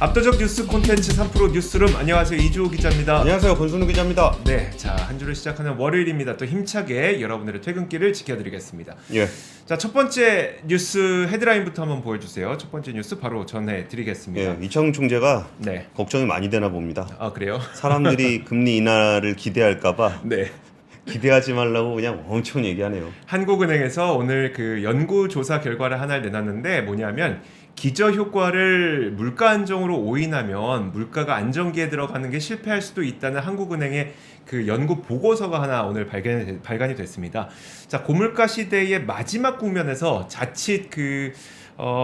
압도적 뉴스 콘텐츠 3프로 뉴스룸, 안녕하세요, 이주호 기자입니다. 안녕하세요, 권순우 기자입니다. 네, 자, 한 주를 시작하는 월요일입니다. 또 힘차게 여러분들의 퇴근길을 지켜드리겠습니다. 예. 자, 첫 번째 뉴스 헤드라인부터 한번 보여주세요. 첫 번째 뉴스 바로 전해드리겠습니다. 예, 이창용 총재가 네. 걱정이 많이 되나 봅니다. 아, 그래요? 사람들이 금리 인하를 기대할까봐 네. 기대하지 말라고 그냥 엄청 얘기하네요. 한국은행에서 오늘 그 연구조사 결과를 하나를 내놨는데 뭐냐면 기저효과를 물가 안정으로 오인하면 물가가 안정기에 들어가는 게 실패할 수도 있다는 한국은행의 그 연구 보고서가 하나 오늘 발간이 됐습니다. 자, 고물가 시대의 마지막 국면에서 자칫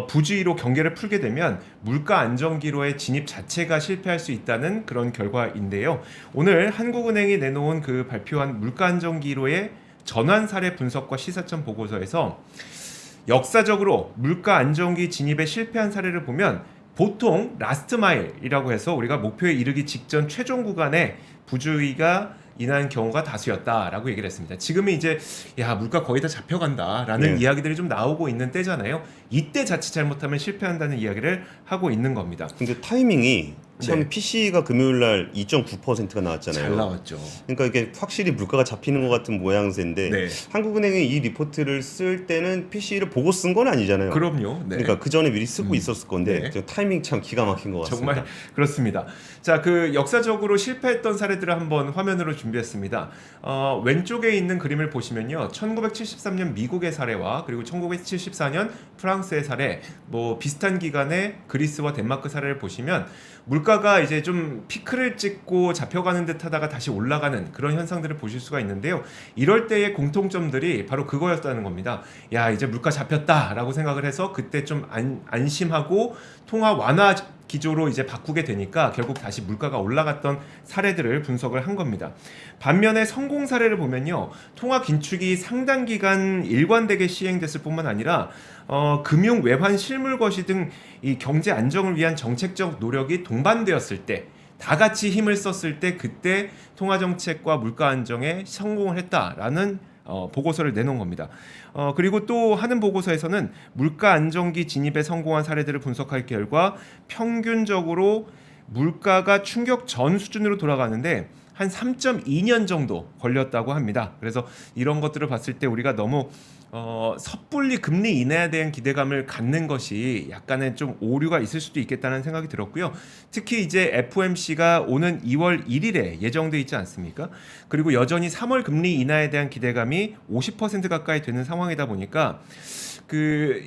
부주의로 경계를 풀게 되면 물가 안정기로의 진입 자체가 실패할 수 있다는 그런 결과인데요. 오늘 한국은행이 내놓은 그 발표한 물가 안정기로의 전환 사례 분석과 시사점 보고서에서 역사적으로 물가 안정기 진입에 실패한 사례를 보면 보통 라스트 마일이라고 해서 우리가 목표에 이르기 직전 최종 구간에 부주의가 인한 경우가 다수였다라고 얘기를 했습니다. 지금은 이제 물가 거의 다 잡혀간다라는 네. 이야기들이 좀 나오고 있는 때잖아요. 이때 자칫 잘못하면 실패한다는 이야기를 하고 있는 겁니다. 근데 타이밍이 참 네. PC가 금요일 날 2.9%가 나왔잖아요. 잘 나왔죠. 그러니까 이게 확실히 물가가 잡히는 것 같은 모양새인데 네. 한국은행이 이 리포트를 쓸 때는 PC를 보고 쓴 건 아니잖아요. 그럼요. 네. 그러니까 그 전에 미리 쓰고 있었을 건데 네. 타이밍 참 기가 막힌 것 같습니다. 정말 그렇습니다. 자, 그 역사적으로 실패했던 사례들을 한번 화면으로 준비했습니다. 왼쪽에 있는 그림을 보시면요, 1973년 미국의 사례와 그리고 1974년 프랑스의 사례, 뭐 비슷한 기간에 그리스와 덴마크 사례를 보시면 물가가 이제 좀 피크를 찍고 잡혀가는 듯하다가 다시 올라가는 그런 현상들을 보실 수가 있는데요. 이럴 때의 공통점들이 바로 그거였다는 겁니다. 야, 이제 물가 잡혔다라고 생각을 해서 그때 좀 안심하고 통화 완화 기조로 이제 바꾸게 되니까 결국 다시 물가가 올라갔던 사례들을 분석을 한 겁니다. 반면에 성공 사례를 보면요, 통화 긴축이 상당 기간 일관되게 시행됐을 뿐만 아니라 금융 외환 실물 거시 등 이 경제 안정을 위한 정책적 노력이 동반되었을 때, 다 같이 힘을 썼을 때 그때 통화 정책과 물가 안정에 성공을 했다라는 보고서를 내놓은 겁니다. 그리고 또 하는 보고서에서는 물가 안정기 진입에 성공한 사례들을 분석할 결과 평균적으로 물가가 충격 전 수준으로 돌아가는데 한 3.2년 정도 걸렸다고 합니다. 그래서 이런 것들을 봤을 때 우리가 너무 섣불리 금리 인하에 대한 기대감을 갖는 것이 약간의 좀 오류가 있을 수도 있겠다는 생각이 들었고요. 특히 이제 FOMC가 오는 2월 1일에 예정돼 있지 않습니까? 그리고 여전히 3월 금리 인하에 대한 기대감이 50% 가까이 되는 상황이다 보니까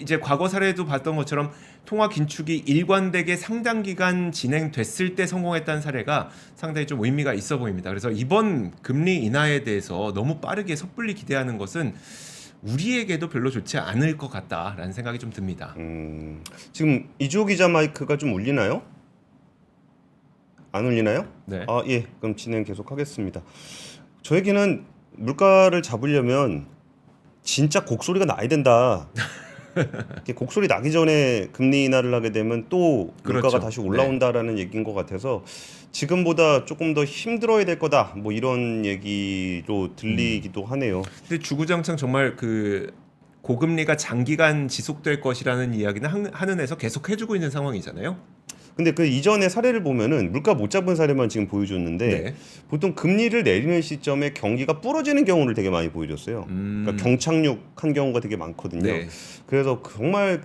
이제 과거 사례도 봤던 것처럼 통화 긴축이 일관되게 상당 기간 진행됐을 때 성공했다는 사례가 상당히 좀 의미가 있어 보입니다. 그래서 이번 금리 인하에 대해서 너무 빠르게 섣불리 기대하는 것은 우리에게도 별로 좋지 않을 것 같다라는 생각이 좀 듭니다. 지금 이주호 기자 마이크가 좀 울리나요? 안 울리나요? 네. 예. 그럼 진행 계속하겠습니다. 저에게는 물가를 잡으려면 진짜 곡소리가 나야 된다. 이렇게 곡소리 나기 전에 금리 인하를 하게 되면 또 물가가 그렇죠. 다시 올라온다라는 얘기인 것 같아서 지금보다 조금 더 힘들어야 될 거다. 뭐 이런 얘기로 들리기도 하네요. 근데 주구장창 정말 고금리가 장기간 지속될 것이라는 이야기는 한은에서 계속 해주고 있는 상황이잖아요. 근데 그 이전의 사례를 보면은 물가 못 잡은 사례만 지금 보여줬는데 네. 보통 금리를 내리는 시점에 경기가 부러지는 경우를 되게 많이 보여줬어요. 그러니까 경착륙한 경우가 되게 많거든요. 네. 그래서 정말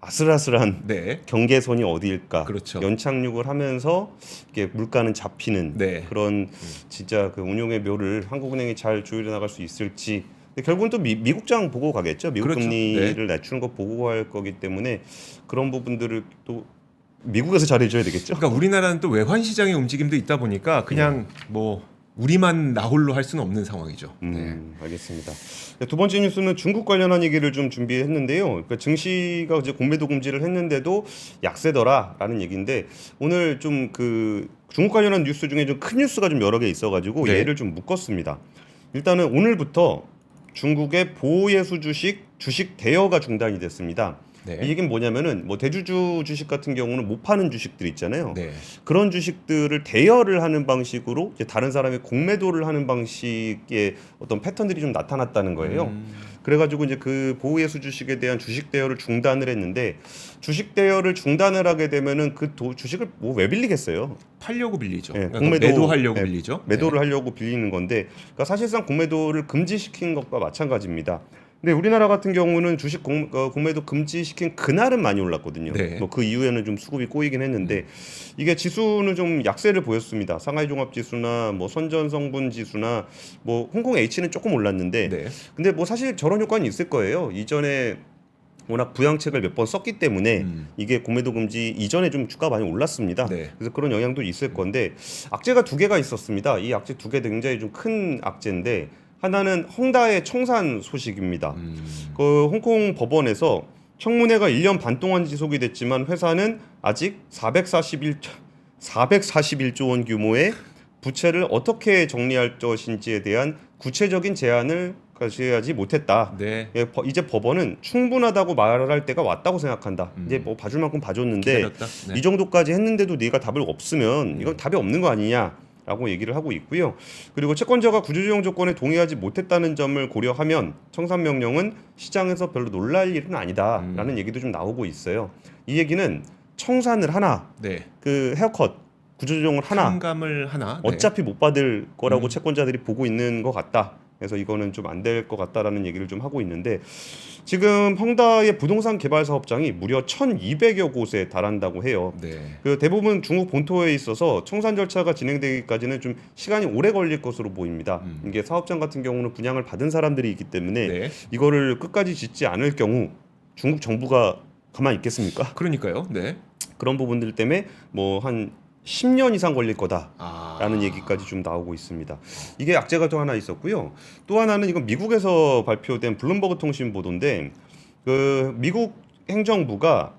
아슬아슬한 네. 경계선이 어디일까? 그렇죠. 연착륙을 하면서 이게 물가는 잡히는 네. 그런 진짜 그 운용의 묘를 한국은행이 잘 조율해 나갈 수 있을지. 근데 결국은 또 미국장 보고 가겠죠. 미국 그렇죠. 금리를 낮추는 거 보고 갈 거기 때문에 그런 부분들을 또 미국에서 잘해줘야 되겠죠. 그러니까 우리나라는 또 외환 시장의 움직임도 있다 보니까 그냥 뭐 우리만 나홀로 할 수는 없는 상황이죠. 네. 알겠습니다. 두 번째 뉴스는 중국 관련한 얘기를 좀 준비했는데요. 그러니까 증시가 이제 공매도 금지를 했는데도 약세더라라는 얘기인데 오늘 좀 중국 관련한 뉴스 중에 좀 큰 뉴스가 좀 여러 개 있어가지고 네. 얘를 좀 묶었습니다. 일단은 오늘부터 중국의 보호예수 주식 대여가 중단이 됐습니다. 네. 이 얘기는 뭐냐면은 뭐 대주주 주식 같은 경우는 못 파는 주식들 있잖아요. 네. 그런 주식들을 대여를 하는 방식으로 이제 다른 사람이 공매도를 하는 방식의 어떤 패턴들이 좀 나타났다는 거예요. 그래가지고 이제 그 보호예수 주식에 대한 주식 대여를 중단을 했는데 주식 대여를 중단을 하게 되면은 그 주식을 뭐 왜 빌리겠어요? 팔려고 빌리죠. 예, 그러니까 공매도 매도하려고 예, 빌리죠. 매도를 하려고 빌리는 건데 그러니까 사실상 공매도를 금지시킨 것과 마찬가지입니다. 근데 우리나라 같은 경우는 주식 공매도 금지시킨 그날은 많이 올랐거든요. 네. 뭐 그 이후에는 좀 수급이 꼬이긴 했는데 이게 지수는 좀 약세를 보였습니다. 상하이 종합 지수나 뭐 선전 성분 지수나 뭐 홍콩 H는 조금 올랐는데 네. 근데 뭐 사실 저런 효과는 있을 거예요. 이전에 워낙 부양책을 몇 번 썼기 때문에 이게 공매도 금지 이전에 좀 주가 많이 올랐습니다. 네. 그래서 그런 영향도 있을 건데 악재가 두 개가 있었습니다. 이 악재 두 개 굉장히 좀 큰 악재인데 하나는 헝다의 청산 소식입니다. 그 홍콩 법원에서 청문회가 1년 반 동안 지속이 됐지만 회사는 아직 441조 원 규모의 부채를 어떻게 정리할 것인지에 대한 구체적인 제안을 가져야지 못했다. 네. 예, 이제 법원은 충분하다고 말할 때가 왔다고 생각한다. 이제 뭐 봐줄 만큼 봐줬는데 기다렸다. 네. 이 정도까지 했는데도 네가 답을 없으면 이건 답이 없는 거 아니냐라고 얘기를 하고 있고요. 그리고 채권자가 구조조정 조건에 동의하지 못했다는 점을 고려하면 청산 명령은 시장에서 별로 놀랄 일은 아니다라는 얘기도 좀 나오고 있어요. 이 얘기는 청산을 하나, 네. 그 헤어컷 구조조정을 하나, 탕감을 하나. 네. 어차피 못 받을 거라고 채권자들이 보고 있는 것 같다. 그래서 이거는 좀 안 될 것 같다라는 얘기를 좀 하고 있는데 지금 헝다의 부동산 개발 사업장이 무려 1,200여 곳에 달한다고 해요. 네. 그 대부분 중국 본토에 있어서 청산 절차가 진행되기까지는 좀 시간이 오래 걸릴 것으로 보입니다. 이게 사업장 같은 경우는 분양을 받은 사람들이 있기 때문에 네. 이거를 끝까지 짓지 않을 경우 중국 정부가 가만히 있겠습니까? 그러니까요. 네. 그런 부분들 때문에 뭐 한 10년 이상 걸릴 거다. 라는 아. 얘기까지 좀 나오고 있습니다. 이게 악재가 또 하나 있었고요. 또 하나는 이건 미국에서 발표된 블룸버그 통신 보도인데 그 미국 행정부가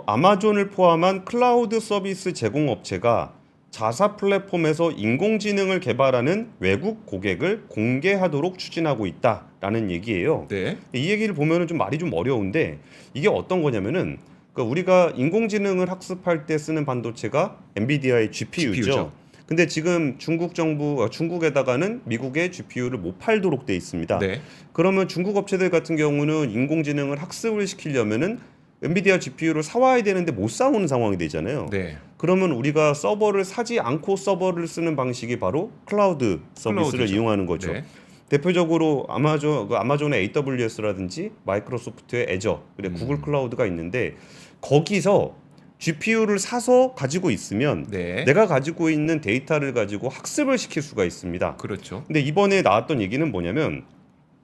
아마존을 포함한 클라우드 서비스 제공 업체가 자사 플랫폼에서 인공지능을 개발하는 외국 고객을 공개하도록 추진하고 있다라는 얘기예요. 네. 이 얘기를 보면은 좀 말이 좀 어려운데 이게 어떤 거냐면은 그러니까 우리가 인공지능을 학습할 때 쓰는 반도체가 엔비디아의 GPU죠. 근데 지금 중국 정부 중국에다가는 미국의 GPU를 못 팔도록 돼 있습니다. 네. 그러면 중국 업체들 같은 경우는 인공지능을 학습을 시키려면은 엔비디아 GPU를 사와야 되는데 못 사오는 상황이 되잖아요. 네. 그러면 우리가 서버를 사지 않고 서버를 쓰는 방식이 바로 클라우드 서비스를 클라우드죠. 이용하는 거죠. 네. 대표적으로 아마존의 AWS라든지 마이크로소프트의 애저, 그리고 구글 클라우드가 있는데 거기서 GPU를 사서 가지고 있으면 네. 내가 가지고 있는 데이터를 가지고 학습을 시킬 수가 있습니다. 그렇죠. 근데 이번에 나왔던 얘기는 뭐냐면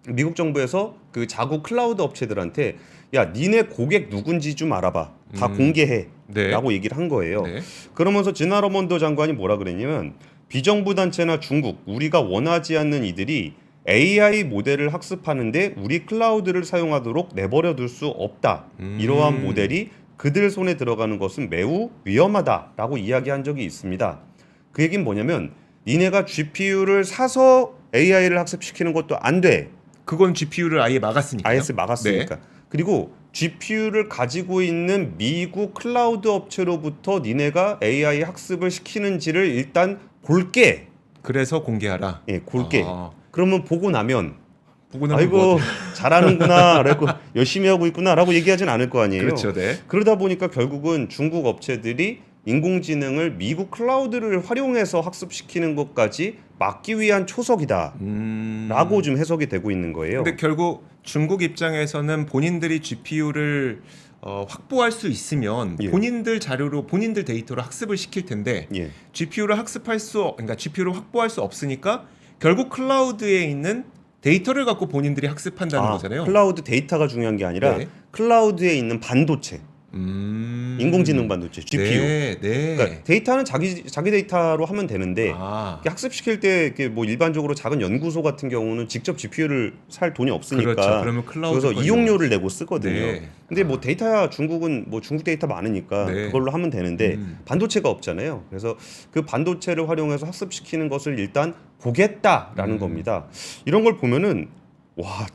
미국 정부에서 그 자국 클라우드 업체들한테 야, 니네 고객 누군지 좀 알아봐. 다 공개해. 네. 라고 얘기를 한 거예요. 네. 그러면서 진나 러먼더 장관이 뭐라 그랬냐면 비정부 단체나 중국, 우리가 원하지 않는 이들이 AI 모델을 학습하는데 우리 클라우드를 사용하도록 내버려 둘 수 없다. 이러한 모델이 그들 손에 들어가는 것은 매우 위험하다라고 이야기한 적이 있습니다. 그 얘기는 뭐냐면 니네가 GPU를 사서 AI를 학습시키는 것도 안 돼. 그건 GPU를 아예 막았으니까요. IS 막았으니까. 네. 그리고 GPU를 가지고 있는 미국 클라우드 업체로부터 니네가 AI 학습을 시키는지를 일단 볼게. 그래서 공개하라. 예, 볼게. 아. 그러면 보고 나면 보고 나면 아이고 뭐 잘하는구나, 라고 열심히 하고 있구나라고 얘기하진 않을 거 아니에요. 그렇죠. 네. 그러다 보니까 결국은 중국 업체들이 인공지능을 미국 클라우드를 활용해서 학습시키는 것까지 막기 위한 초석이다라고 좀 해석이 되고 있는 거예요. 근데 결국 중국 입장에서는 본인들이 GPU를 확보할 수 있으면 예. 본인들 자료로 본인들 데이터로 학습을 시킬 텐데 예. GPU를 그러니까 GPU를 확보할 수 없으니까 결국 클라우드에 있는 데이터를 갖고 본인들이 학습한다는 거잖아요. 클라우드 데이터가 중요한 게 아니라 네. 클라우드에 있는 반도체, 인공지능 반도체, GPU. 네, 네. 그러니까 데이터는 자기 데이터로 하면 되는데 아, 이렇게 학습시킬 때 이렇게 뭐 일반적으로 작은 연구소 같은 경우는 직접 GPU를 살 돈이 없으니까 그렇죠. 그러면 클라우드 그래서 걸로. 이용료를 내고 쓰거든요. 네. 근데 뭐 데이터야 중국은 뭐 중국 데이터 많으니까 네. 그걸로 하면 되는데 반도체가 없잖아요. 그래서 그 반도체를 활용해서 학습시키는 것을 일단 보겠다라는 겁니다. 이런 걸 보면은 와,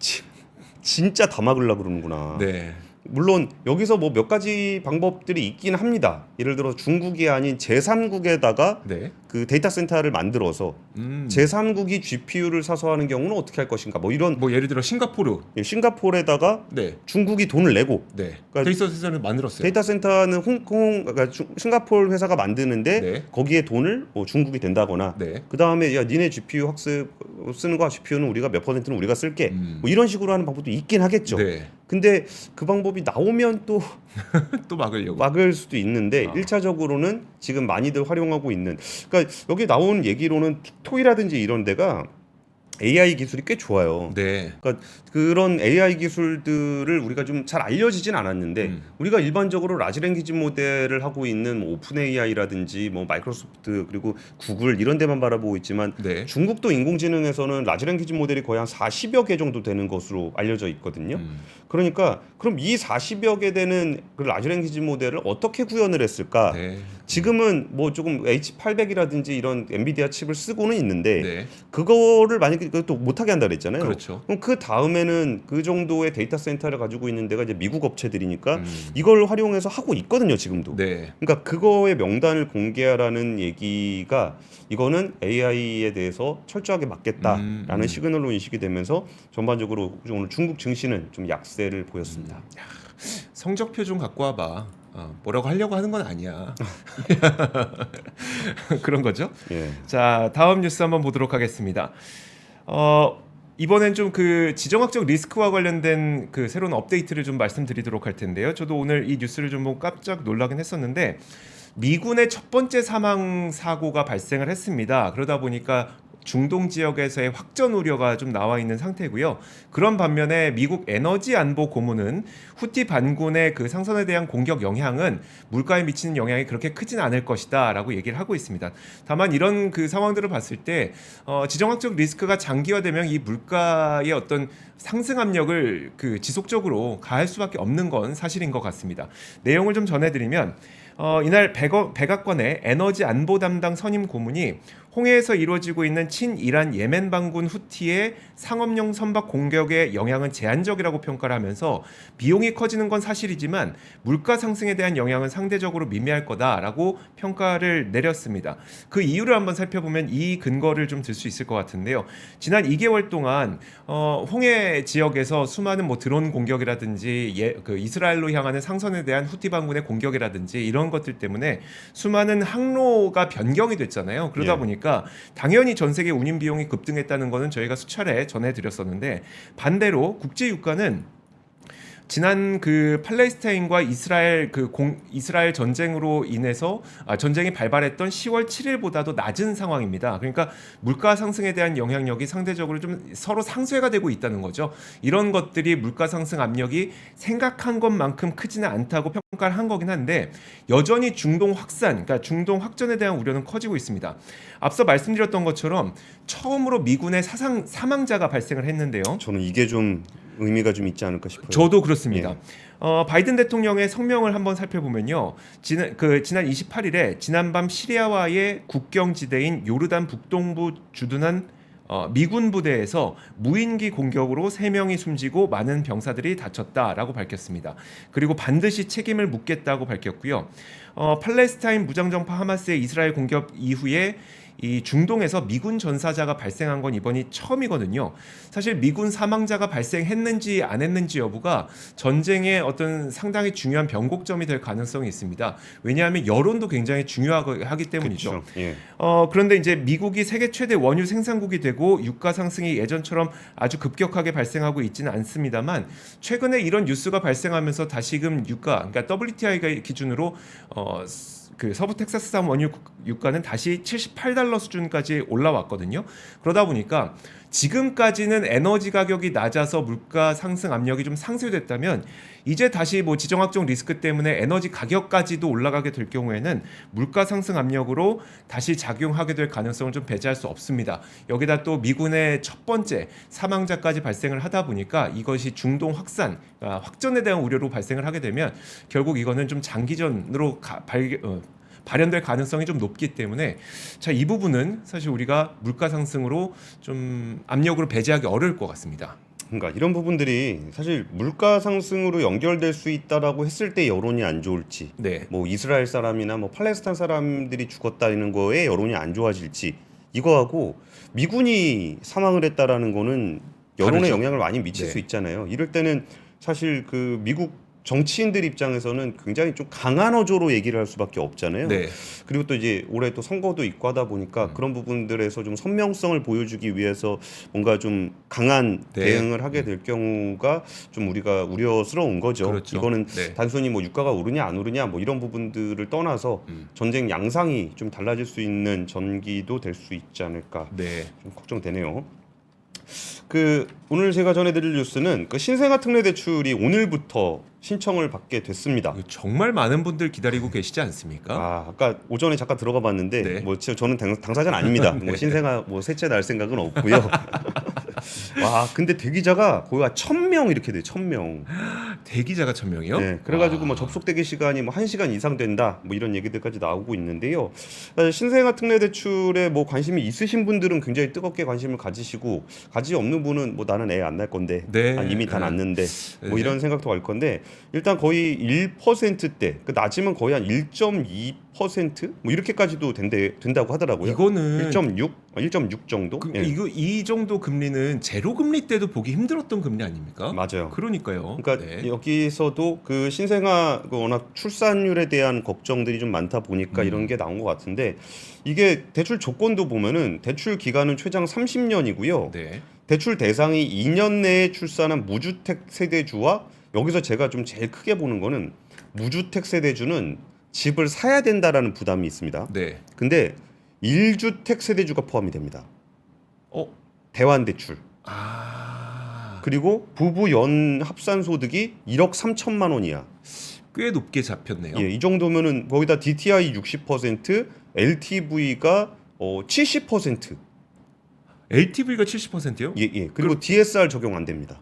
진짜 다 막으려고 그러는구나. 네. 물론 여기서 뭐 몇 가지 방법들이 있긴 합니다. 예를 들어 중국이 아닌 제3국에다가 네. 그 데이터 센터를 만들어서 제3국이 GPU를 사서 하는 경우는 어떻게 할 것인가 뭐 이런 뭐 예를 들어 싱가포르, 싱가포르에다가 네, 중국이 돈을 내고 네, 그러니까 데이터 센터를 만들었어요. 데이터 센터는 홍콩 그러니까 싱가포르 회사가 만드는데 네. 거기에 돈을 뭐 중국이 댄다거나 네. 그 다음에 야 니네 GPU 학습 쓰는 거 GPU는 우리가 몇 %는 우리가 쓸게 뭐 이런 식으로 하는 방법도 있긴 하겠죠. 네. 근데 그 방법이 나오면 또 또 막으려고. 막을 수도 있는데 1차적으로는 지금 많이들 활용하고 있는 그러니까 여기 나온 얘기로는 틱톡이라든지 이런 데가 AI 기술이 꽤 좋아요. 네. 그러니까 그런 AI 기술들을 우리가 좀 잘 알려지진 않았는데 우리가 일반적으로 라지 랭귀지 모델을 하고 있는 뭐 오픈 AI라든지 뭐 마이크로소프트 그리고 구글 이런 데만 바라보고 있지만 네. 중국도 인공지능에서는 라지 랭귀지 모델이 거의 한 40여 개 정도 되는 것으로 알려져 있거든요. 그러니까 그럼 이 40여 개 되는 그 라지 랭귀지 모델을 어떻게 구현을 했을까? 네. 지금은 뭐 조금 H800이라든지 이런 엔비디아 칩을 쓰고는 있는데 네. 그거를 만약에 또 못하게 한다 그랬잖아요. 그렇죠. 그럼 그 다음에는 그 정도의 데이터 센터를 가지고 있는 데가 이제 미국 업체들이니까 이걸 활용해서 하고 있거든요, 지금도. 네. 그러니까 그거의 명단을 공개하라는 얘기가 이거는 AI에 대해서 철저하게 막겠다라는 시그널로 인식이 되면서 전반적으로 오늘 중국 증시는 좀 약세를 보였습니다. 성적표 좀 갖고 와봐. 뭐라고 하려고 하는 건 아니야. 그런 거죠. 예. 자, 다음 뉴스 한번 보도록 하겠습니다. 이번엔 좀 그 지정학적 리스크와 관련된 그 새로운 업데이트를 좀 말씀드리도록 할 텐데요. 저도 오늘 이 뉴스를 좀 보고 깜짝 놀라긴 했었는데 미군의 첫 번째 사망 사고가 발생을 했습니다. 그러다 보니까 중동 지역에서의 확전 우려가 좀 나와 있는 상태고요. 그런 반면에 미국 에너지 안보 고문은 후티 반군의 그 상선에 대한 공격 영향은 물가에 미치는 영향이 그렇게 크진 않을 것이다라고 얘기를 하고 있습니다. 다만 이런 그 상황들을 봤을 때 지정학적 리스크가 장기화되면 이 물가의 어떤 상승 압력을 그 지속적으로 가할 수밖에 없는 건 사실인 것 같습니다. 내용을 좀 전해드리면 이날 백악관의 에너지 안보 담당 선임 고문이 홍해에서 이루어지고 있는 친이란 예멘 반군 후티의 상업용 선박 공격의 영향은 제한적이라고 평가를 하면서 비용이 커지는 건 사실이지만 물가 상승에 대한 영향은 상대적으로 미미할 거다라고 평가를 내렸습니다. 그 이유를 한번 살펴보면 이 근거를 좀 들 수 있을 것 같은데요. 지난 2개월 동안 홍해 지역에서 수많은 뭐 드론 공격이라든지 그 이스라엘로 향하는 상선에 대한 후티 반군의 공격이라든지 이런 것들 때문에 수많은 항로가 변경이 됐잖아요. 그러다 보니까 당연히 전 세계 운임 비용이 급등했다는 것은 저희가 수차례 전해드렸었는데 반대로 국제 유가는 지난 그 팔레스타인과 이스라엘 이스라엘 전쟁으로 인해서 전쟁이 발발했던 10월 7일보다도 낮은 상황입니다. 그러니까 물가 상승에 대한 영향력이 상대적으로 좀 서로 상쇄가 되고 있다는 거죠. 이런 것들이 물가 상승 압력이 생각한 것만큼 크지는 않다고 평가를 한 거긴 한데 여전히 중동 확산, 그러니까 중동 확전에 대한 우려는 커지고 있습니다. 앞서 말씀드렸던 것처럼 처음으로 미군의 사망자가 발생을 했는데요. 저는 이게 좀 의미가 좀 있지 않을까 싶어요. 저도 그렇습니다. 바이든 대통령의 성명을 한번 살펴보면요. 지난 28일에 지난밤 시리아와의 국경지대인 요르단 북동부 주둔한 미군 부대에서 무인기 공격으로 3명이 숨지고 많은 병사들이 다쳤다라고 밝혔습니다. 그리고 반드시 책임을 묻겠다고 밝혔고요. 팔레스타인 무장정파 하마스의 이스라엘 공격 이후에 이 중동에서 미군 전사자가 발생한 건 이번이 처음이거든요. 사실 미군 사망자가 발생했는지 안 했는지 여부가 전쟁의 어떤 상당히 중요한 변곡점이 될 가능성이 있습니다. 왜냐하면 여론도 굉장히 중요하기 때문이죠. 그렇죠. 예. 그런데 이제 미국이 세계 최대 원유 생산국이 되고 유가 상승이 예전처럼 아주 급격하게 발생하고 있지는 않습니다만 최근에 이런 뉴스가 발생하면서 다시금 유가, 그러니까 WTI가 기준으로 그 서부 텍사스산 원유 유가는 다시 $78 수준까지 올라왔거든요. 그러다 보니까 지금까지는 에너지 가격이 낮아서 물가 상승 압력이 좀 상쇄됐다면 이제 다시 뭐 지정학적 리스크 때문에 에너지 가격까지도 올라가게 될 경우에는 물가 상승 압력으로 다시 작용하게 될 가능성을 좀 배제할 수 없습니다. 여기다 또 미군의 첫 번째 사망자까지 발생을 하다 보니까 이것이 중동 확전에 대한 우려로 발생을 하게 되면 결국 이거는 좀 장기전으로 발현될 가능성이 좀 높기 때문에 이 부분은 사실 우리가 물가 상승으로 좀 압력으로 배제하기 어려울 것 같습니다. 그러니까 이런 부분들이 사실 물가 상승으로 연결될 수 있다라고 했을 때 여론이 안 좋을지, 네. 뭐 이스라엘 사람이나 뭐 팔레스타인 사람들이 죽었다는 거에 여론이 안 좋아질지, 이거하고 미군이 사망을 했다라는 거는 여론에 다르죠. 영향을 많이 미칠 네. 수 있잖아요. 이럴 때는 사실 그 미국 정치인들 입장에서는 굉장히 좀 강한 어조로 얘기를 할 수밖에 없잖아요. 네. 그리고 또 이제 올해 또 선거도 있고 하다 보니까 그런 부분들에서 좀 선명성을 보여주기 위해서 뭔가 좀 강한 네. 대응을 하게 될 경우가 좀 우리가 우려스러운 거죠. 그렇죠. 이거는 네. 단순히 뭐 유가가 오르냐 안 오르냐 뭐 이런 부분들을 떠나서 전쟁 양상이 좀 달라질 수 있는 전기도 될 수 있지 않을까 네. 좀 걱정되네요. 그 오늘 제가 전해드릴 뉴스는 그 신생아 특례 대출이 오늘부터 신청을 받게 됐습니다. 이거 정말 많은 분들 기다리고 계시지 않습니까? 아까 오전에 잠깐 들어가 봤는데 네. 뭐 저는 당사자는 아닙니다. 네. 뭐 신생아 뭐 셋째 날 생각은 없고요. 와 근데 대기자가 거의 1,000명 이렇게 돼. 1,000명. 대기자가 1,000명이요? 네. 그래가지고 뭐 접속 대기 시간이 뭐 1시간 이상 된다. 뭐 이런 얘기들까지 나오고 있는데요. 사실 신생아 특례 대출에 뭐 관심이 있으신 분들은 굉장히 뜨겁게 관심을 가지시고 가지 없는 분은 뭐 나는 애 안 낳을 건데 네. 이미 다 네. 낳는데 뭐 네. 이런 생각도 갈 건데 일단 거의 1%대 그 낮으면 거의 한 1.2%뭐 이렇게까지도 된다고 하더라고요. 이거는 1.6 정도? 예. 이 정도 금리는 제로 금리 때도 보기 힘들었던 금리 아닙니까? 맞아요. 그러니까요. 그러니까 네. 여기서도 그 신생아 그 워낙 출산율에 대한 걱정들이 좀 많다 보니까 이런 게 나온 것 같은데 이게 대출 조건도 보면은 대출 기간은 최장 30년이고요. 네. 대출 대상이 2년 내에 출산한 무주택 세대주와 여기서 제가 좀 제일 크게 보는 거는 무주택 세대주는 집을 사야 된다라는 부담이 있습니다. 네. 근데 1주택 세대주가 포함이 됩니다. 어? 대환 대출. 아. 그리고 부부 연 합산 소득이 1억 3천만 원이야. 꽤 높게 잡혔네요. 예, 이 정도면은 거기다 DTI 60%, LTV가 70%. LTV가 70%요? 예, 예. 그리고 DSR 적용 안 됩니다.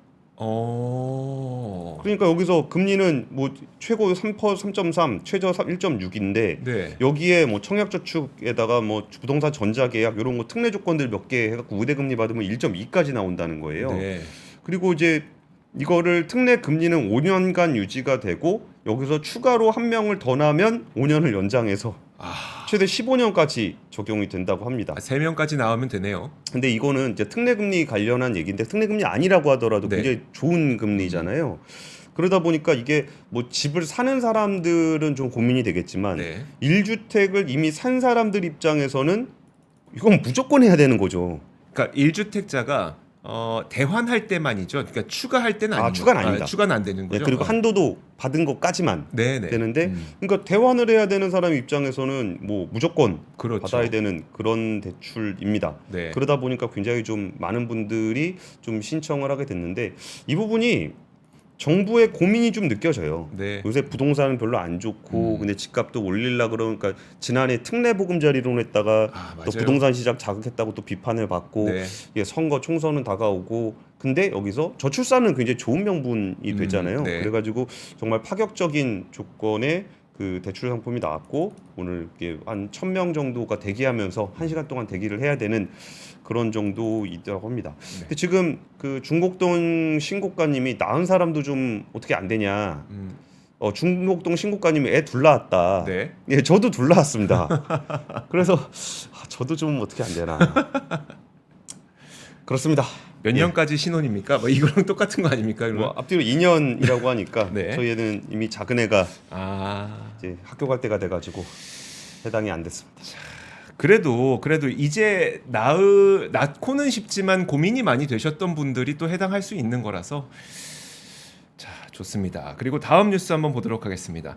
그러니까 여기서 금리는 뭐 최고 3.3, 최저 1.6인데 네. 여기에 뭐 청약저축에다가 뭐 부동산 전자계약 이런 거 특례 조건들 몇 개 해갖고 우대금리 받으면 1.2까지 나온다는 거예요. 네. 그리고 이제 이거를 특례 금리는 5년간 유지가 되고 여기서 추가로 한 명을 더 나면 5년을 연장해서 최대 15년까지 적용이 된다고 합니다. 3명까지 나오면 되네요. 근데 이거는 이제 특례 금리 관련한 얘기인데 특례 금리 아니라고 하더라도 네. 굉장히 좋은 금리잖아요. 그러다 보니까 이게 뭐 집을 사는 사람들은 좀 고민이 되겠지만 네. 1주택을 이미 산 사람들 입장에서는 이건 무조건 해야 되는 거죠. 그러니까 1주택자가 대환할 때만이죠. 그러니까 추가할 때는 아니죠. 추가는 아닙니다. 추가는 안 되는 네, 거죠. 그리고 한도도 받은 것까지만 네네. 되는데 그러니까 대환을 해야 되는 사람 입장에서는 뭐 무조건 그렇죠. 받아야 되는 그런 대출입니다. 네. 그러다 보니까 굉장히 좀 많은 분들이 좀 신청을 하게 됐는데 이 부분이 정부의 고민이 좀 느껴져요. 네. 요새 부동산은 별로 안 좋고 근데 집값도 올리려 그러니까 지난해 특례 보금자리론 했다가 맞아요. 또 부동산 시장 자극했다고 또 비판을 받고 네. 예, 선거 총선은 다가오고 근데 여기서 저출산은 굉장히 좋은 명분이 되잖아요. 네. 그래가지고 정말 파격적인 조건의 그 대출 상품이 나왔고 오늘 이렇게 한 1,000명 정도가 대기하면서 1시간 동안 대기를 해야 되는 그런 정도이라고 합니다. 근데 지금 그 중곡동 신고가님이 낳은 사람도 좀 어떻게 안 되냐. 중곡동 신고가님이 애 둘 낳았다. 네. 예, 저도 둘 낳았습니다. 그래서 저도 좀 어떻게 안 되나. 그렇습니다. 몇 년까지 신혼입니까? 뭐 이거랑 똑같은 거 아닙니까? 뭐 그러면? 앞뒤로 2년이라고 하니까 네. 저희 애는 이미 작은 애가 아. 이제 학교 갈 때가 돼가지고 해당이 안 됐습니다. 그래도 이제 낳고는 싶지만 고민이 많이 되셨던 분들이 또 해당할 수 있는 거라서 자, 좋습니다. 그리고 다음 뉴스 한번 보도록 하겠습니다.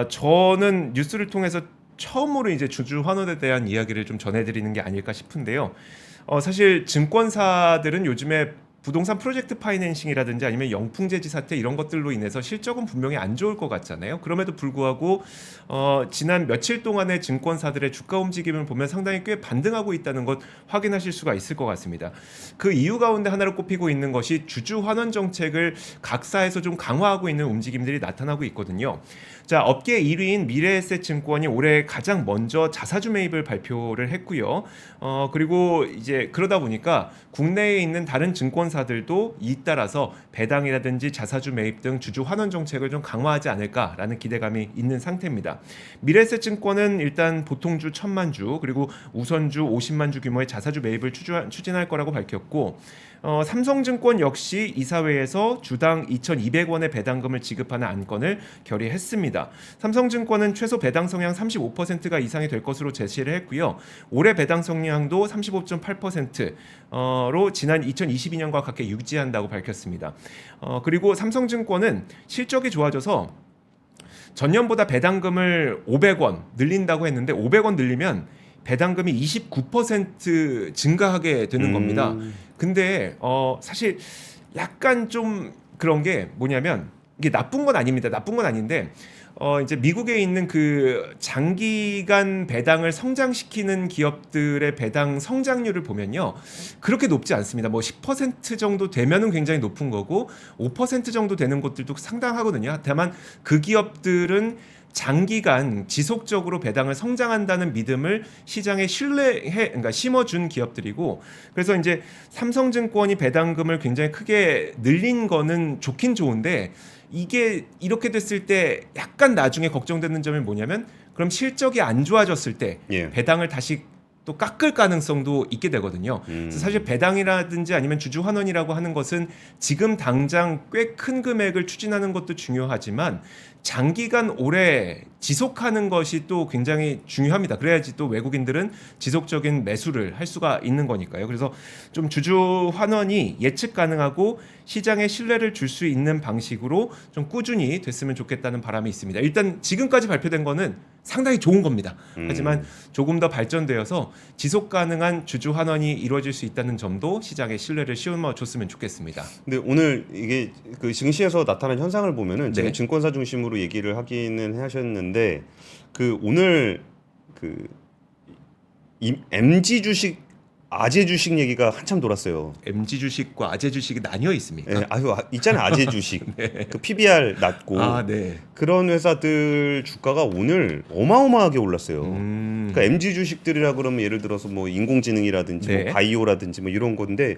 저는 뉴스를 통해서 처음으로 이제 주주 환원에 대한 이야기를 좀 전해드리는 게 아닐까 싶은데요. 사실 증권사들은 요즘에 부동산 프로젝트 파이낸싱이라든지 아니면 영풍재지 사태 이런 것들로 인해서 실적은 분명히 안 좋을 것 같잖아요. 그럼에도 불구하고 지난 며칠 동안의 증권사들의 주가 움직임을 보면 상당히 꽤 반등하고 있다는 것 확인하실 수가 있을 것 같습니다. 그 이유 가운데 하나로 꼽히고 있는 것이 주주 환원 정책을 각사에서 좀 강화하고 있는 움직임들이 나타나고 있거든요. 자, 업계 1위인 미래에셋증권이 올해 가장 먼저 자사주 매입을 발표를 했고요. 그리고 이제 그러다 보니까 국내에 있는 다른 증권사 증권사들도 잇따라서 배당이라든지 자사주 매입 등 주주 환원 정책을 좀 강화하지 않을까라는 기대감이 있는 상태입니다. 미래에셋증권은 일단 보통주 1,000만 주 그리고 우선주 50만 주 규모의 자사주 매입을 추진할 거라고 밝혔고 삼성증권 역시 이사회에서 주당 2,200원의 배당금을 지급하는 안건을 결의했습니다. 삼성증권은 최소 배당 성향 35%가 이상이 될 것으로 제시를 했고요. 올해 배당 성향도 35.8%로 지난 2022년과 같게 유지한다고 밝혔습니다. 그리고 삼성증권은 실적이 좋아져서 전년보다 배당금을 500원 늘린다고 했는데 500원 늘리면 배당금이 29% 증가하게 되는 겁니다. 근데 사실 약간 좀 그런 게 뭐냐면 이게 나쁜 건 아닙니다. 나쁜 건 아닌데 이제 미국에 있는 그 장기간 배당을 성장시키는 기업들의 배당 성장률을 보면요. 그렇게 높지 않습니다. 뭐 10% 정도 되면은 굉장히 높은 거고 5% 정도 되는 곳들도 상당하거든요. 다만 그 기업들은 장기간 지속적으로 배당을 성장한다는 믿음을 시장에 그러니까 심어준 기업들이고 그래서 이제 삼성증권이 배당금을 굉장히 크게 늘린 거는 좋긴 좋은데 이게 이렇게 됐을 때 약간 나중에 걱정되는 점이 뭐냐면 그럼 실적이 안 좋아졌을 때 예. 배당을 다시 또 깎을 가능성도 있게 되거든요. 그래서 사실 배당이라든지 아니면 주주 환원이라고 하는 것은 지금 당장 꽤 큰 금액을 추진하는 것도 중요하지만 장기간 오래 지속하는 것이 또 굉장히 중요합니다. 그래야지 또 외국인들은 지속적인 매수를 할 수가 있는 거니까요. 그래서 좀 주주 환원이 예측 가능하고 시장에 신뢰를 줄 수 있는 방식으로 좀 꾸준히 됐으면 좋겠다는 바람이 있습니다. 일단 지금까지 발표된 거는 상당히 좋은 겁니다. 하지만 조금 더 발전되어서 지속 가능한 주주 환원이 이루어질 수 있다는 점도 시장에 신뢰를 씌워줬으면 좋겠습니다. 근데 오늘 이게 그 증시에서 나타난 현상을 보면은 지금 네. 증권사 중심으로 얘기를 하기는 하셨는데 그 오늘 그 MG 주식 아재 주식 얘기가 한참 돌았어요. MG 주식과 아재 주식이 나뉘어 있습니까? 네, 있잖아요. 아재 주식. 그 PBR 낮고 네. 그런 회사들 주가가 오늘 어마어마하게 올랐어요. 그러니까 MG 주식들이라 그러면 예를 들어서 뭐 인공지능이라든지 네. 뭐 바이오라든지 뭐 이런 건데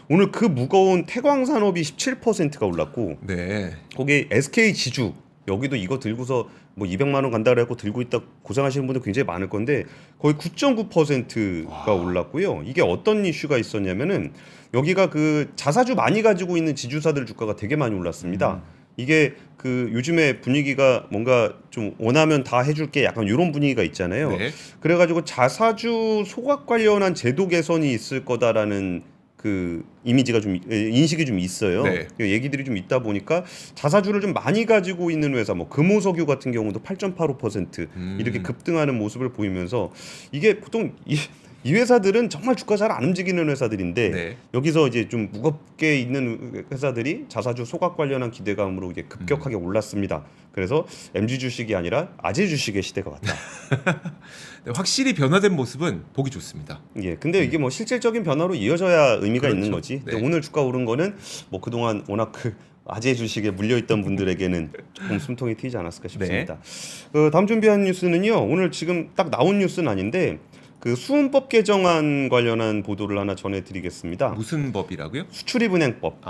오늘 그 무거운 태광 산업이 17%가 올랐고 네. 거기 SK 지주 여기도 이거 들고서 뭐 200만 원 간다고 하고 들고 있다 고생하시는 분들 굉장히 많을 건데 거의 9.9%가 올랐고요. 이게 어떤 이슈가 있었냐면은 여기가 그 자사주 많이 가지고 있는 지주사들 주가가 되게 많이 올랐습니다. 이게 그 요즘에 분위기가 뭔가 좀 원하면 다 해줄게 약간 이런 분위기가 있잖아요. 네. 그래가지고 자사주 소각 관련한 제도 개선이 있을 거다라는 그 이미지가 좀 인식이 좀 있어요. 네. 얘기들이 좀 있다 보니까 자사주를 좀 많이 가지고 있는 회사, 뭐 금호석유 같은 경우도 8.85% 이렇게 급등하는 모습을 보이면서 이게 보통 이 회사들은 정말 주가 잘 안 움직이는 회사들인데 네. 여기서 이제 좀 무겁게 있는 회사들이 자사주 소각 관련한 기대감으로 이게 급격하게 올랐습니다. 그래서 MG 주식이 아니라 아재 주식의 시대가 왔다. 확실히 변화된 모습은 보기 좋습니다. 예, 근데 이게 뭐 실질적인 변화로 이어져야 의미가 그렇죠. 있는 거지. 근데 네. 오늘 주가 오른 거는 뭐 그동안 워낙 그 아재 주식에 물려있던 분들에게는 조금 숨통이 트이지 않았을까 싶습니다. 다음 준비한 뉴스는요. 오늘 지금 딱 나온 뉴스는 아닌데 그 수은법 개정안 관련한 보도를 하나 전해드리겠습니다. 무슨 법이라고요? 수출입은행법.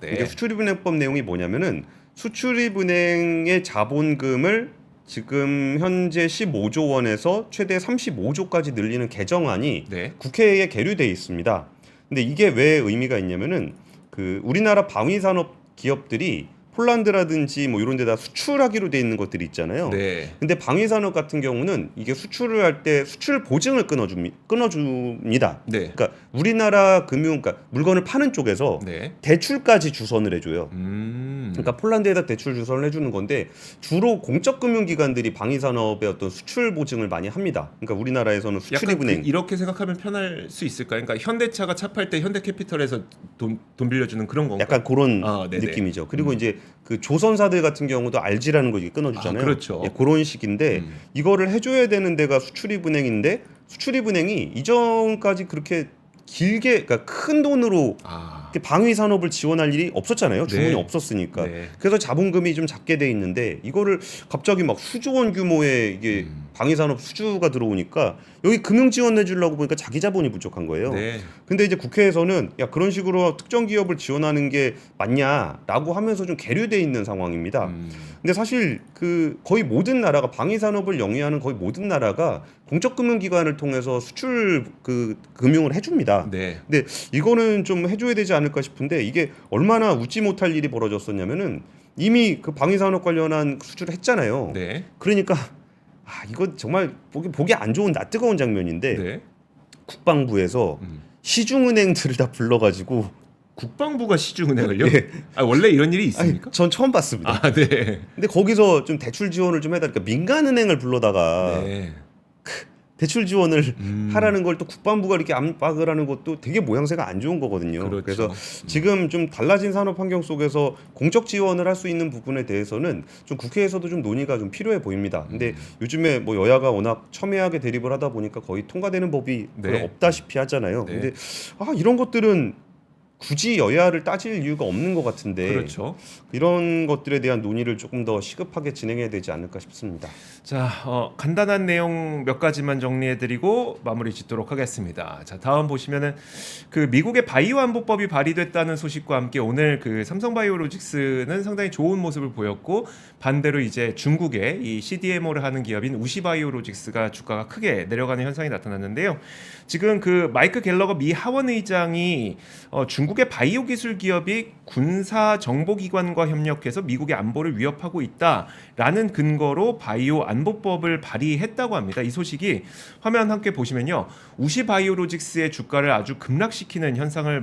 네. 이게 수출입은행법 내용이 뭐냐면은 수출입은행의 자본금을 지금 현재 15조 원에서 최대 35조까지 늘리는 개정안이 네. 국회에 계류돼 있습니다. 근데 이게 왜 의미가 있냐면은 그 우리나라 방위산업 기업들이 폴란드라든지 뭐 이런 데다 수출하기로 돼 있는 것들이 있잖아요. 네. 근데 방위산업 같은 경우는 이게 수출을 할 때 수출 보증을 끊어줍니다. 네. 그러니까 우리나라 그러니까 물건을 파는 쪽에서 네. 대출까지 주선을 해줘요. 음. 그러니까 폴란드에다 대출 주선을 해주는 건데 주로 공적 금융기관들이 방위산업의 어떤 수출 보증을 많이 합니다. 그러니까 우리나라에서는 수출입은행 이렇게 생각하면 편할 수 있을까요? 그러니까 현대차가 차 팔 때 현대캐피털에서 돈 빌려주는 그런 건가? 약간 그런 네네. 느낌이죠. 그리고 이제 그 조선사들 같은 경우도 RG라는 거 이게 끊어주잖아요. 그렇죠. 예, 그런 식인데 이거를 해줘야 되는 데가 수출입은행인데 수출입은행이 이전까지 그렇게 길게 그러니까 큰 돈으로 방위 산업을 지원할 일이 없었잖아요. 주문이 네. 없었으니까. 네. 그래서 자본금이 좀 작게 돼 있는데 이거를 갑자기 막 수조 원 규모의 이게 방위산업 수주가 들어오니까 여기 금융 지원해 주려고 보니까 자기 자본이 부족한 거예요. 네. 근데 이제 국회에서는 야 그런 식으로 특정 기업을 지원하는 게 맞냐라고 하면서 좀 계류돼 있는 상황입니다. 근데 사실 그 거의 모든 나라가 방위 산업을 영위하는 거의 모든 나라가 공적 금융 기관을 통해서 수출 그 금융을 해줍니다. 네. 근데 이거는 좀 해줘야 되지 않을까 싶은데 이게 얼마나 웃지 못할 일이 벌어졌었냐면은 이미 그 방위 산업 관련한 수출을 했잖아요. 네. 그러니까 이거 정말 보기 안 좋은 낯 뜨거운 장면인데 네. 국방부에서 시중은행들을 다 불러가지고 국방부가 시중은행을요? 예. 원래 이런 일이 있습니까? 전 처음 봤습니다. 아, 네. 근데 거기서 좀 대출 지원을 좀 해달니까 민간은행을 불러다가 네. 대출 지원을 하라는 걸 또 국방부가 이렇게 압박을 하는 것도 되게 모양새가 안 좋은 거거든요. 그렇죠. 그래서 지금 좀 달라진 산업 환경 속에서 공적 지원을 할 수 있는 부분에 대해서는 좀 국회에서도 좀 논의가 좀 필요해 보입니다. 근데 요즘에 뭐 여야가 워낙 첨예하게 대립을 하다 보니까 거의 통과되는 법이 거의 네. 없다시피 하잖아요. 네. 근데 이런 것들은 굳이 여야를 따질 이유가 없는 것 같은데 그렇죠. 이런 것들에 대한 논의를 조금 더 시급하게 진행해야 되지 않을까 싶습니다. 자, 간단한 내용 몇 가지만 정리해드리고 마무리 짓도록 하겠습니다. 자, 다음 보시면은 그 미국의 바이오 안보법이 발의됐다는 소식과 함께 오늘 그 삼성바이오로직스는 상당히 좋은 모습을 보였고 반대로 이제 중국의 이 CDMO를 하는 기업인 우시바이오로직스가 주가가 크게 내려가는 현상이 나타났는데요. 지금 그 마이크 갤러거 미 하원 의장이 중국의 바이오 기술 기업이 군사 정보기관과 협력해서 미국의 안보를 위협하고 있다라는 근거로 바이오 안보법을 발의했다고 합니다. 이 소식이 화면 함께 보시면요, 우시바이오로직스의 주가를 아주 급락시키는 현상을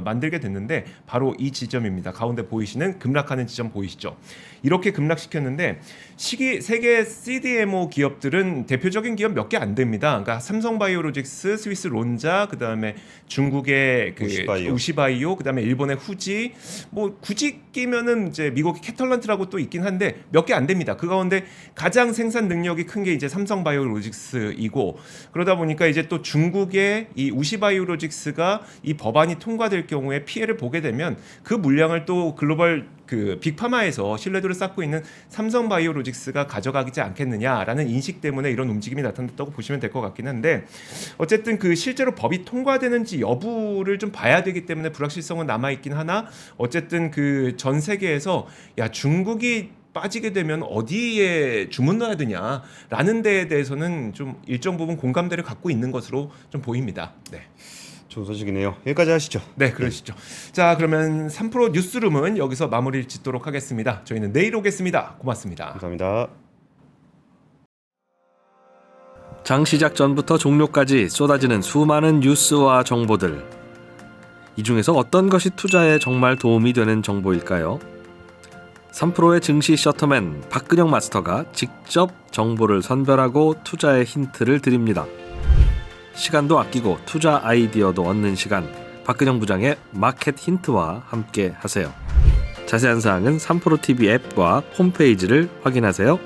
만들게 됐는데 바로 이 지점입니다. 가운데 보이시는 급락하는 지점 보이시죠? 이렇게 급락시켰는데 세계 CDMO 기업들은 대표적인 기업 몇 개 안 됩니다. 그러니까 삼성바이오로직스, 스위스 론자, 그다음에 중국의 그 우시바이오, 그다음에 일본의 후지, 뭐 굳이 끼면은 이제 미국의 캐털런트라고 또 있긴 한데 몇 개 안 됩니다. 그 가운데 가장 생산 능력이 큰 게 이제 삼성바이오로직스이고, 그러다 보니까 이제 또 중국의 이 우시바이오로직스가 이 법안이 통과될 경우에 피해를 보게 되면 그 물량을 또 글로벌 그 빅파마에서 신뢰도를 쌓고 있는 삼성바이오로직스가 가져가지 않겠느냐라는 인식 때문에 이런 움직임이 나타났다고 보시면 될 것 같긴 한데, 어쨌든 그 실제로 법이 통과되는지 여부를 좀 봐야 되기 때문에 불확실성은 남아 있긴 하나, 어쨌든 그 전 세계에서 야 중국이 빠지게 되면 어디에 주문 넣어야 되냐라는 데에 대해서는 좀 일정 부분 공감대를 갖고 있는 것으로 좀 보입니다. 네. 좋은 소식이네요. 여기까지 하시죠. 네, 그러시죠. 자, 그러면 3프로 뉴스룸은 여기서 마무리를 짓도록 하겠습니다. 저희는 내일 오겠습니다. 고맙습니다. 감사합니다. 장 시작 전부터 종료까지 쏟아지는 수많은 뉴스와 정보들. 이 중에서 어떤 것이 투자에 정말 도움이 되는 정보일까요? 3프로의 증시 셔터맨 박근영 마스터가 직접 정보를 선별하고 투자의 힌트를 드립니다. 시간도 아끼고 투자 아이디어도 얻는 시간, 박근영 부장의 마켓 힌트와 함께 하세요. 자세한 사항은 3프로TV 앱과 홈페이지를 확인하세요.